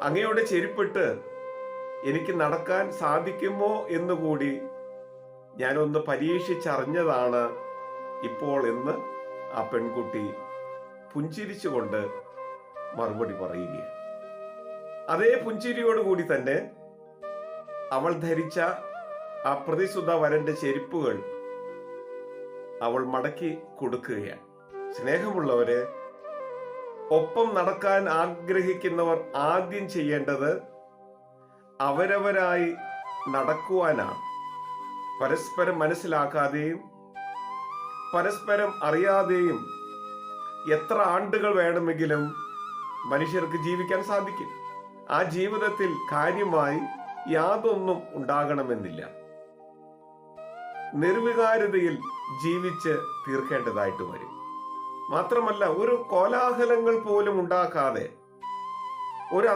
അങ്ങയുടെ ചെരുപ്പിട്ട് എനിക്ക് നടക്കാൻ സാധിക്കുമോ എന്നുകൂടി ഞാനൊന്ന് പരീക്ഷിച്ചറിഞ്ഞതാണ് ഇപ്പോൾ എന്ന് ആ പെൺകുട്ടി പുഞ്ചിരിച്ചുകൊണ്ട് മറുപടി പറയുകയാണ്. അതേ പുഞ്ചിരിയോടുകൂടി തന്നെ അവൾ ധരിച്ച ആ പ്രതിസുത വരന്റെ ചെരുപ്പുകൾ അവൾ മടക്കി കൊടുക്കുകയാണ്. സ്നേഹമുള്ളവരെ, ഒപ്പം നടക്കാൻ ആഗ്രഹിക്കുന്നവർ ആദ്യം ചെയ്യേണ്ടത് അവരവരായി നടക്കുവാനാണ്. പരസ്പരം മനസ്സിലാക്കാതെയും പരസ്പരം അറിയാതെയും എത്ര ആണ്ടുകൾ വേണമെങ്കിലും മനുഷ്യർക്ക് ജീവിക്കാൻ സാധിക്കും. ആ ജീവിതത്തിൽ കാര്യമായി യാതൊന്നും ഉണ്ടാകണമെന്നില്ല. നിർവികാരതയിൽ ജീവിച്ച് തീർക്കേണ്ടതായിട്ട് വരും. മാത്രമല്ല, ഒരു കോലാഹലങ്ങൾ പോലും ഉണ്ടാക്കാതെ, ഒരു